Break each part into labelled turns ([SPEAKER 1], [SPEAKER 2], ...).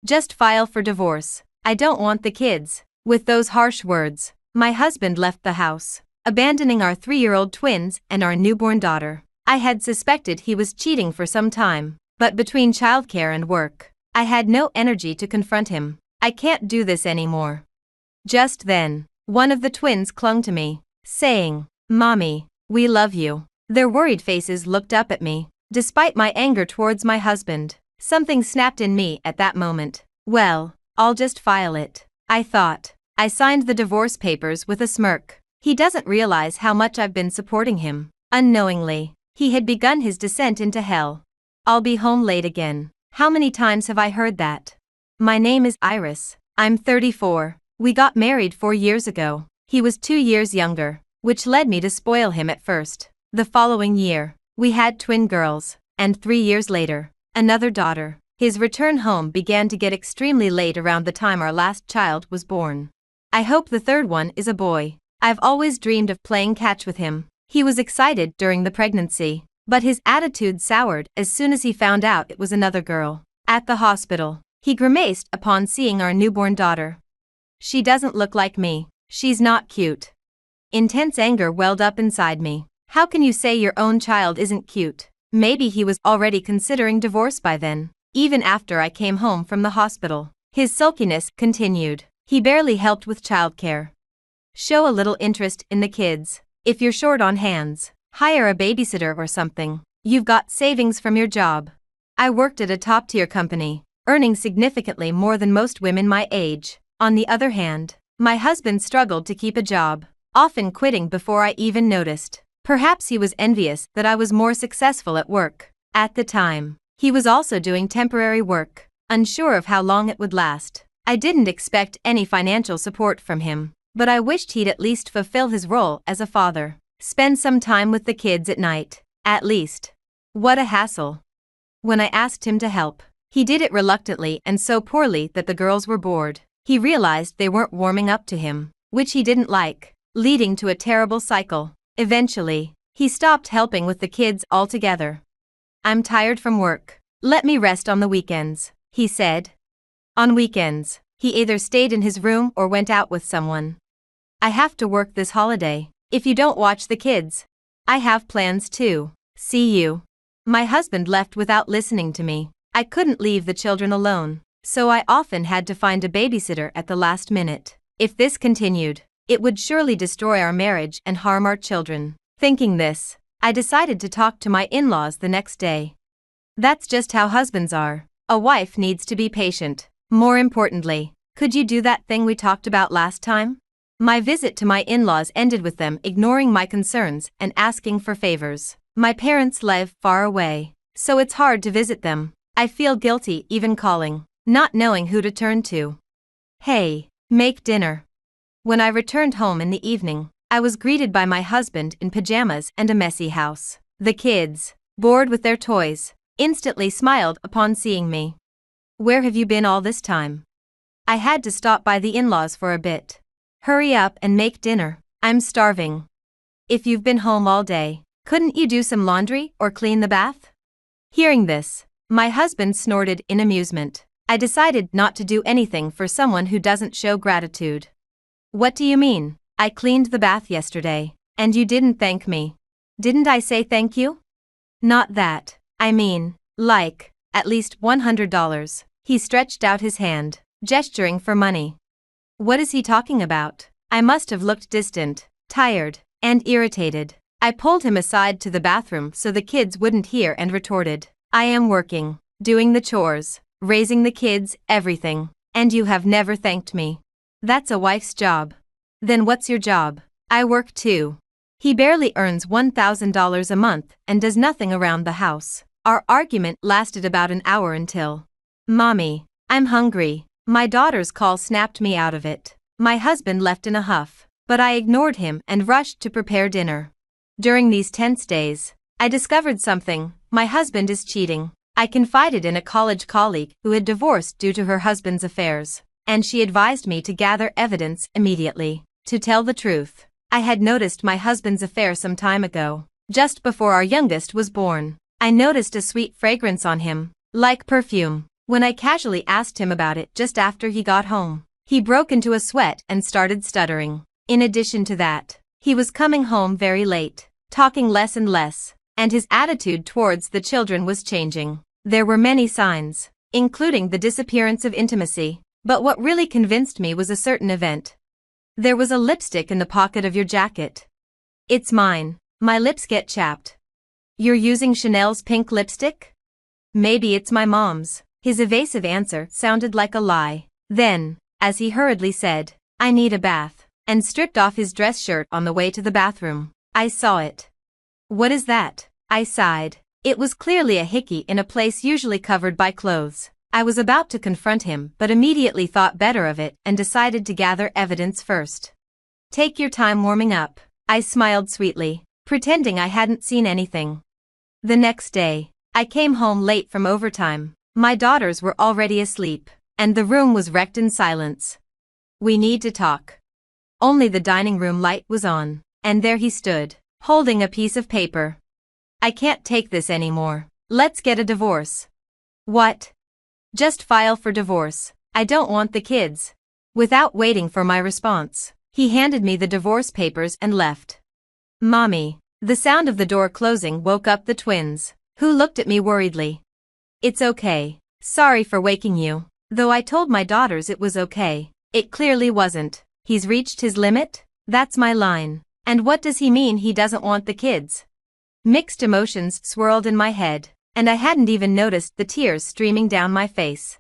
[SPEAKER 1] Just file for divorce. I don't want the kids." With those harsh words, my husband left the house, abandoning our 3-year-old twins and our newborn daughter. I had suspected he was cheating for some time, but between childcare and work, I had no energy to confront him. "I can't do this anymore." Just then, one of the twins clung to me, saying, "Mommy, we love you." Their worried faces looked up at me. Despite my anger towards my husband, something snapped in me at that moment. Well, I'll just file it, I thought. I signed the divorce papers with a smirk. He doesn't realize how much I've been supporting him. Unknowingly, he had begun his descent into hell. "I'll be home late again." How many times have I heard that? My name is Iris. I'm 34. We got married 4 years ago. He was 2 years younger, which led me to spoil him at first. The following year, we had twin girls, and 3 years later, another daughter. His return home began to get extremely late around the time our last child was born. I hope the third one is a boy. I've always dreamed of playing catch with him. He was excited during the pregnancy, but his attitude soured as soon as he found out it was another girl. At the hospital, he grimaced upon seeing our newborn daughter. "She doesn't look like me. She's not cute." Intense anger welled up inside me. How can you say your own child isn't cute? Maybe he was already considering divorce by then, even after I came home from the hospital. His sulkiness continued. He barely helped with childcare. Show a little interest in the kids. If you're short on hands, hire a babysitter or something. You've got savings from your job. I worked at a top-tier company, earning significantly more than most women my age. On the other hand, my husband struggled to keep a job, often quitting before I even noticed. Perhaps he was envious that I was more successful at work. At the time, he was also doing temporary work, unsure of how long it would last. I didn't expect any financial support from him, but I wished he'd at least fulfill his role as a father. Spend some time with the kids at night, at least. What a hassle. When I asked him to help, he did it reluctantly and so poorly that the girls were bored. He realized they weren't warming up to him, which he didn't like, leading to a terrible cycle. Eventually, he stopped helping with the kids altogether. "I'm tired from work. Let me rest on the weekends," he said. On weekends, he either stayed in his room or went out with someone. "I have to work this holiday. If you don't watch the kids, I have plans too. See you." My husband left without listening to me. I couldn't leave the children alone, so I often had to find a babysitter at the last minute. If this continued, it would surely destroy our marriage and harm our children. Thinking this, I decided to talk to my in-laws the next day. That's just how husbands are. A wife needs to be patient. More importantly, could you do that thing we talked about last time? My visit to my in-laws ended with them ignoring my concerns and asking for favors. My parents live far away, so it's hard to visit them. I feel guilty even calling, not knowing who to turn to. "Hey, make dinner." When I returned home in the evening, I was greeted by my husband in pajamas and a messy house. The kids, bored with their toys, instantly smiled upon seeing me. "Where have you been all this time?" "I had to stop by the in-laws for a bit." "Hurry up and make dinner. I'm starving." "If you've been home all day, couldn't you do some laundry or clean the bath?" Hearing this, my husband snorted in amusement. I decided not to do anything for someone who doesn't show gratitude. "What do you mean? I cleaned the bath yesterday, and you didn't thank me." "Didn't I say thank you?" "Not that. I mean, like, at least $100. He stretched out his hand, gesturing for money. What is he talking about? I must have looked distant, tired, and irritated. I pulled him aside to the bathroom so the kids wouldn't hear and retorted, "I am working, doing the chores, raising the kids, everything, and you have never thanked me. That's a wife's job." "Then what's your job?" "I work too." He barely earns $1,000 a month and does nothing around the house. Our argument lasted about an hour until, "Mommy, I'm hungry." My daughter's call snapped me out of it. My husband left in a huff, but I ignored him and rushed to prepare dinner. During these tense days, I discovered something: my husband is cheating. I confided in a college colleague who had divorced due to her husband's affairs, and she advised me to gather evidence immediately. To tell the truth, I had noticed my husband's affair some time ago, just before our youngest was born. I noticed a sweet fragrance on him, like perfume. When I casually asked him about it just after he got home, he broke into a sweat and started stuttering. In addition to that, he was coming home very late, talking less and less, and his attitude towards the children was changing. There were many signs, including the disappearance of intimacy, but what really convinced me was a certain event. There was a lipstick in the pocket of your jacket. It's mine. My lips get chapped. You're using Chanel's pink lipstick? Maybe it's my mom's. His evasive answer sounded like a lie. Then, as he hurriedly said, I need a bath, and stripped off his dress shirt on the way to the bathroom, I saw it. What is that? I sighed. It was clearly a hickey in a place usually covered by clothes. I was about to confront him but immediately thought better of it and decided to gather evidence first. Take your time warming up, I smiled sweetly, pretending I hadn't seen anything. The next day, I came home late from overtime. My daughters were already asleep, and the room was wrecked in silence. We need to talk. Only the dining room light was on, and there he stood, holding a piece of paper. I can't take this anymore. Let's get a divorce. What? Just file for divorce. I don't want the kids. Without waiting for my response, he handed me the divorce papers and left. Mommy. The sound of the door closing woke up the twins, who looked at me worriedly. It's okay. Sorry for waking you. Though I told my daughters it was okay, it clearly wasn't. He's reached his limit? That's my line. And what does he mean he doesn't want the kids? Mixed emotions swirled in my head, and I hadn't even noticed the tears streaming down my face.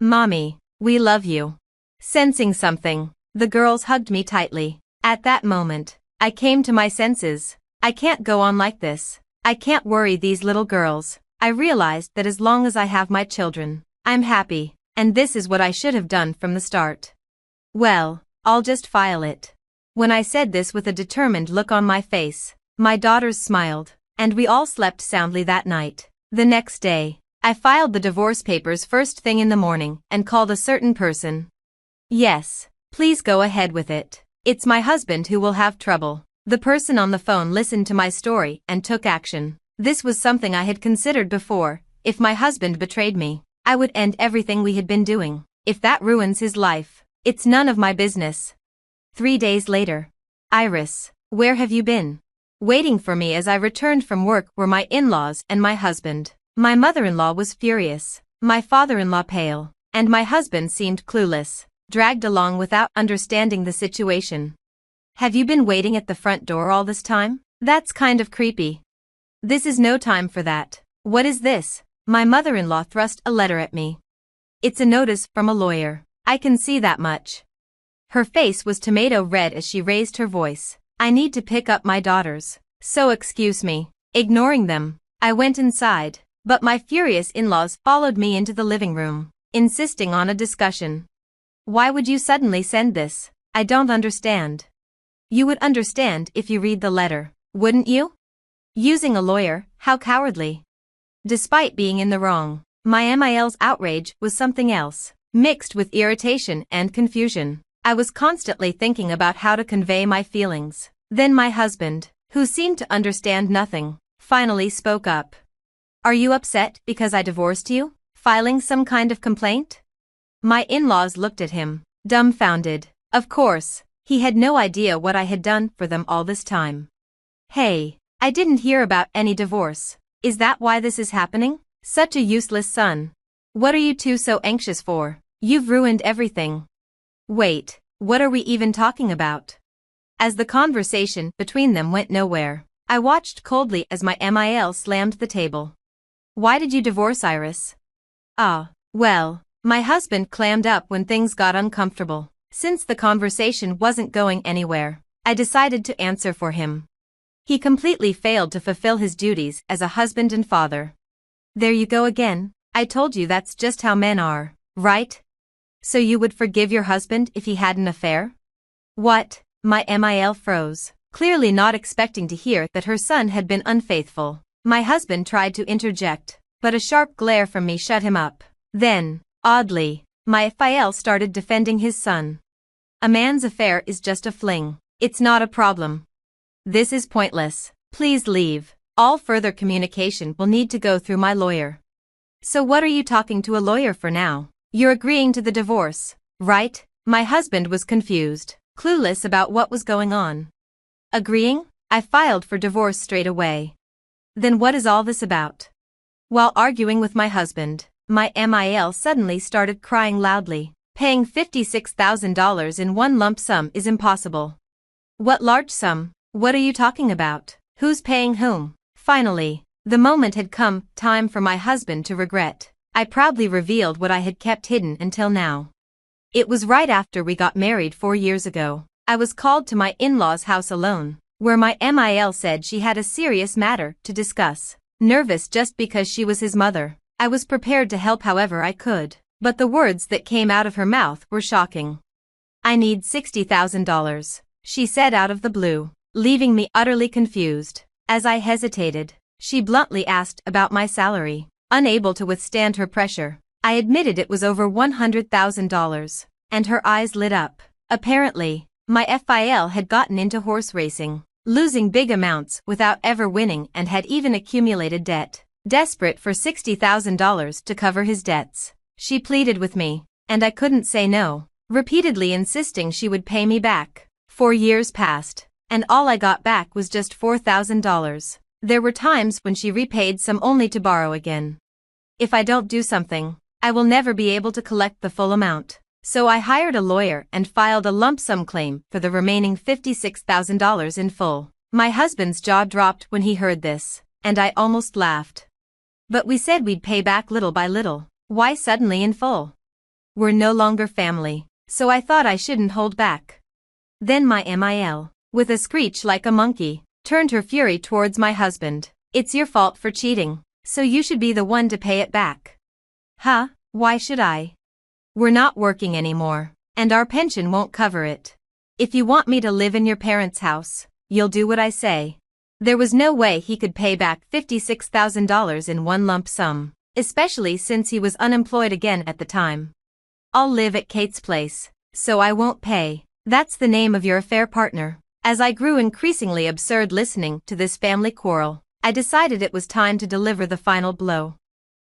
[SPEAKER 1] Mommy, we love you. Sensing something, the girls hugged me tightly. At that moment, I came to my senses. I can't go on like this. I can't worry these little girls. I realized that as long as I have my children, I'm happy, and this is what I should have done from the start. Well, I'll just file it. When I said this with a determined look on my face, my daughters smiled, and we all slept soundly that night. The next day, I filed the divorce papers first thing in the morning and called a certain person. Yes, please go ahead with it. It's my husband who will have trouble. The person on the phone listened to my story and took action. This was something I had considered before. If my husband betrayed me, I would end everything we had been doing. If that ruins his life, it's none of my business. 3 days later. Iris, where have you been? Waiting for me as I returned from work were my in-laws and my husband. My mother-in-law was furious, my father-in-law pale, and my husband seemed clueless, dragged along without understanding the situation. Have you been waiting at the front door all this time? That's kind of creepy. This is no time for that. What is this? My mother-in-law thrust a letter at me. It's a notice from a lawyer. I can see that much. Her face was tomato red as she raised her voice. I need to pick up my daughters, so excuse me. Ignoring them, I went inside, but my furious in-laws followed me into the living room, insisting on a discussion. Why would you suddenly send this? I don't understand. You would understand if you read the letter, wouldn't you? Using a lawyer, how cowardly. Despite being in the wrong, my MIL's outrage was something else, mixed with irritation and confusion. I was constantly thinking about how to convey my feelings. Then my husband, who seemed to understand nothing, finally spoke up. Are you upset because I divorced you? Filing some kind of complaint? My in-laws looked at him, dumbfounded. Of course, he had no idea what I had done for them all this time. Hey, I didn't hear about any divorce. Is that why this is happening? Such a useless son. What are you two so anxious for? You've ruined everything. Wait, what are we even talking about? As the conversation between them went nowhere, I watched coldly as my MIL slammed the table. Why did you divorce Iris? Well, my husband clammed up when things got uncomfortable. Since the conversation wasn't going anywhere, I decided to answer for him. He completely failed to fulfill his duties as a husband and father. There you go again. I told you that's just how men are, right? So you would forgive your husband if he had an affair? What? My MIL froze, clearly not expecting to hear that her son had been unfaithful. My husband tried to interject, but a sharp glare from me shut him up. Then, oddly, my FIL started defending his son. A man's affair is just a fling. It's not a problem. This is pointless. Please leave. All further communication will need to go through my lawyer. So what are you talking to a lawyer for now? You're agreeing to the divorce, right? My husband was confused, clueless about what was going on. Agreeing? I filed for divorce straight away. Then what is all this about? While arguing with my husband, my MIL suddenly started crying loudly. Paying $56,000 in one lump sum is impossible. What large sum? What are you talking about? Who's paying whom? Finally, the moment had come, time for my husband to regret. I proudly revealed what I had kept hidden until now. It was right after we got married 4 years ago. I was called to my in-laws' house alone, where my MIL said she had a serious matter to discuss. Nervous just because she was his mother, I was prepared to help however I could, but the words that came out of her mouth were shocking. "I need $60,000, she said out of the blue, leaving me utterly confused. As I hesitated, she bluntly asked about my salary. Unable to withstand her pressure, I admitted it was over $100,000, and her eyes lit up. Apparently, my FIL had gotten into horse racing, losing big amounts without ever winning, and had even accumulated debt. Desperate for $60,000 to cover his debts, she pleaded with me, and I couldn't say no, repeatedly insisting she would pay me back. 4 years passed, and all I got back was just $4,000. There were times when she repaid some only to borrow again. If I don't do something, I will never be able to collect the full amount. So I hired a lawyer and filed a lump sum claim for the remaining $56,000 in full. My husband's jaw dropped when he heard this, and I almost laughed. But we said we'd pay back little by little. Why suddenly in full? We're no longer family, so I thought I shouldn't hold back. Then my MIL, with a screech like a monkey, turned her fury towards my husband. "It's your fault for cheating, so you should be the one to pay it back." Huh? Why should I? We're not working anymore, and our pension won't cover it. If you want me to live in your parents' house, you'll do what I say. There was no way he could pay back $56,000 in one lump sum, especially since he was unemployed again at the time. "I'll live at Kate's place, so I won't pay. That's the name of your affair partner." As I grew increasingly absurd listening to this family quarrel, I decided it was time to deliver the final blow.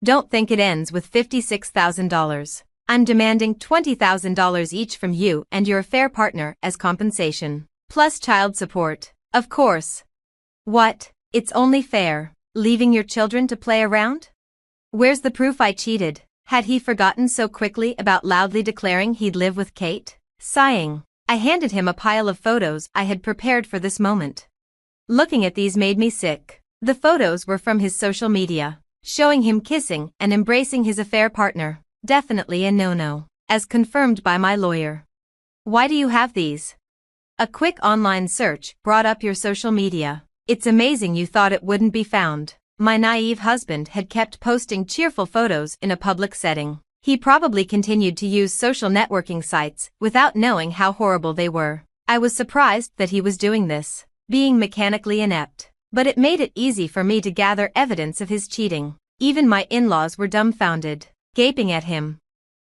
[SPEAKER 1] "Don't think it ends with $56,000. I'm demanding $20,000 each from you and your affair partner as compensation, plus child support, of course." "What? It's only fair, leaving your children to play around? Where's the proof I cheated?" Had he forgotten so quickly about loudly declaring he'd live with Kate? Sighing, I handed him a pile of photos I had prepared for this moment. Looking at these made me sick. The photos were from his social media, showing him kissing and embracing his affair partner. Definitely a no-no, as confirmed by my lawyer. "Why do you have these?" A quick online search brought up your social media. "It's amazing you thought it wouldn't be found." My naive husband had kept posting cheerful photos in a public setting. He probably continued to use social networking sites without knowing how horrible they were. I was surprised that he was doing this, being mechanically inept, but it made it easy for me to gather evidence of his cheating. Even my in-laws were dumbfounded, gaping at him.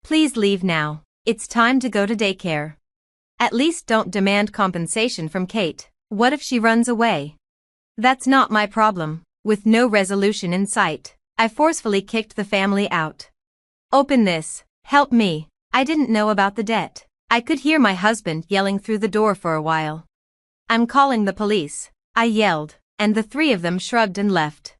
[SPEAKER 1] "Please leave now. It's time to go to daycare. At least don't demand compensation from Kate. What if she runs away?" "That's not my problem." With no resolution in sight, I forcefully kicked the family out. "Open this. Help me. I didn't know about the debt." I could hear my husband yelling through the door for a while. "I'm calling the police," I yelled, and the three of them shrugged and left.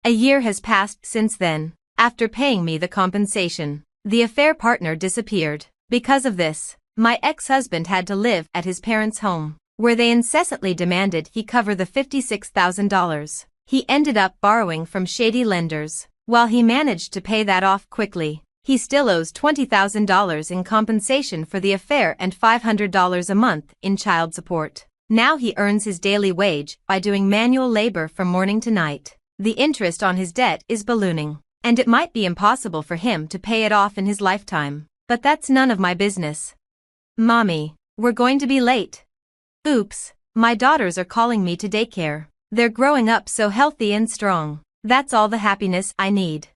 [SPEAKER 1] A year has passed since then. After paying me the compensation, the affair partner disappeared. Because of this, my ex-husband had to live at his parents' home, where they incessantly demanded he cover the $56,000. He ended up borrowing from shady lenders. While he managed to pay that off quickly, he still owes $20,000 in compensation for the affair and $500 a month in child support. Now he earns his daily wage by doing manual labor from morning to night. The interest on his debt is ballooning, and it might be impossible for him to pay it off in his lifetime. But that's none of my business. "Mommy, we're going to be late." "Oops, my daughters are calling me to daycare. They're growing up so healthy and strong. That's all the happiness I need."